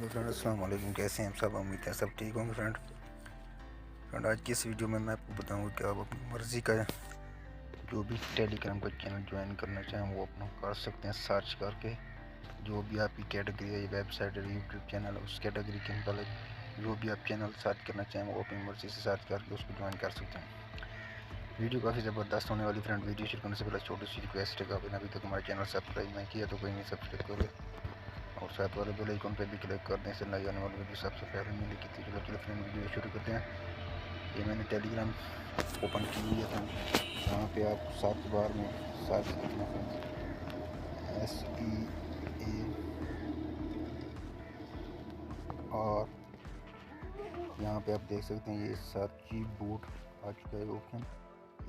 Hello friend, अस्सलाम वालेकुम। कैसे हैं आप सब? उम्मीद है सब ठीक होंगे। फ्रेंड आज की इस वीडियो में मैं आपको बताऊंगा कि आप अपनी मर्ज़ी का जो भी टेलीग्राम का चैनल ज्वाइन करना चाहें वो अपना कर सकते हैं सर्च करके। जो भी आपकी कैटेगरी है, वेबसाइट है, यूट्यूब चैनल है, उस कैटेगरी के मुताबिक जो भी आप चैनल सर्च करना चाहें वो अपनी मर्ज़ी से सर्च करके उसको ज्वाइन कर सकते हैं। वीडियो काफ़ी ज़बरदस्त होने वाली। फ्रेंड वीडियो शुरू करने से पहले छोटी सी रिक्वेस्ट है कि आपने अभी तक हमारे चैनल सब्सक्राइब नहीं किया तो कोई नहीं, सब्सक्राइब कर ले और साथ वाले बेल आइकन पे भी क्लिक कर दें, इससे नई आने वाली वीडियो सबसे पहले मिले की। चलो फ्रेंड वीडियो शुरू करते हैं। ये मैंने टेलीग्राम ओपन की हुई है फ्रेंड। यहाँ पे आप सर्च बार में सर्च करना फ्रेंड, SEAR। यहाँ पे आप देख सकते हैं ये सर्च बोट आ चुका है ऑप्शन।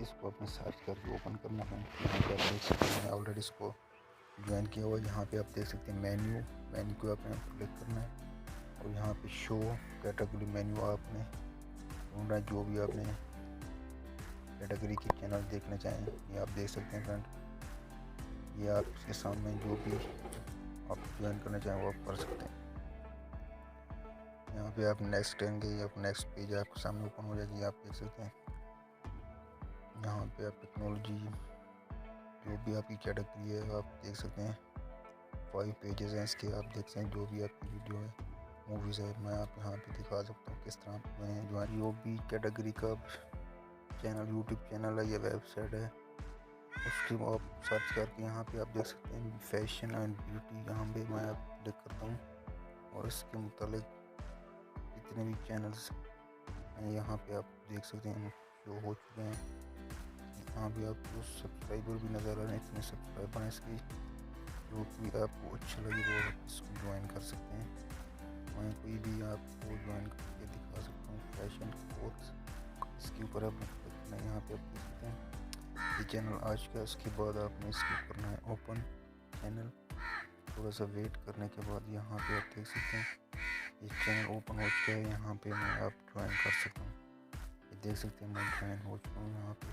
इसको अपने सर्च करके ओपन करना फ्रेंड। यहाँ पे आप देख सकते हैं ऑलरेडी इसको ज्वाइन किया हुआ। यहाँ पे आप देख सकते हैं मेन्यू को आपने क्लिक करना है और यहाँ पे शो कैटेगरी मेन्यू आपने ढूंढना है जो भी आपने कैटेगरी के चैनल देखना चाहें। ये आप देख सकते हैं फ्रेंड, ये आपके सामने जो भी आप ज्वाइन करना चाहें वो आप कर सकते हैं। यहाँ पे आप नेक्स्ट करेंगे, या नेक्स्ट पेज आपके सामने ओपन हो जाएगी। आप देख सकते हैं यहाँ पे आप टेक्नोलॉजी जो भी आपकी कैटेगरी है आप देख सकते हैं। 5 पेजेस हैं इसके। आप देख सकते हैं जो भी आपकी वीडियो है, मूवीज़ है, मैं आप यहाँ पे दिखा सकता हूँ किस तरह मैं जो भी कैटेगरी का चैनल, यूट्यूब चैनल है या वेबसाइट है, उसके आप सर्च करके यहाँ पे आप देख सकते हैं फैशन एंड ब्यूटी। यहाँ पे मैं आप क्लिक करता हूँ और इसके मुतालिक जितने भी चैनल्स हैं यहाँ पे आप देख सकते हैं जो हो चुके हैं। यहाँ भी आपको सब्सक्राइबर भी नज़र आ रहे हैं, इतने सब्सक्राइबर हैं इसकी। जो भी आपको अच्छा लगे वो आप इसको ज्वाइन कर सकते हैं। मैं कोई भी आपको ज्वाइन करके दिखा सकता हूँ। फैशन कोर्स, इसके ऊपर आप करना है। यहाँ पे आप देख सकते हैं ये चैनल आ चुका है। उसके बाद आपने इसको करना है ओपन चैनल। थोड़ा सा वेट करने के बाद यहाँ पे आप देख सकते हैं ये चैनल ओपन हो चुका है। यहाँ पे मैं आप ज्वाइन कर सकता हूँ। ये देख सकते हैं मैं ज्वाइन हो चुका हूँ। यहाँ पे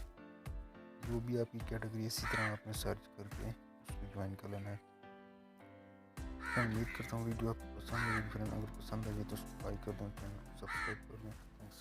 जो भी आपकी कैटेगरी इसी तरह आपने सर्च करके उसको ज्वाइन कर लेना है। मैं उम्मीद करता हूँ वीडियो आपको पसंद आएगी। फ्रेंड अगर पसंद आई तो लाइक कर दें, चैनल को सब्सक्राइब कर दें। थैंक्स।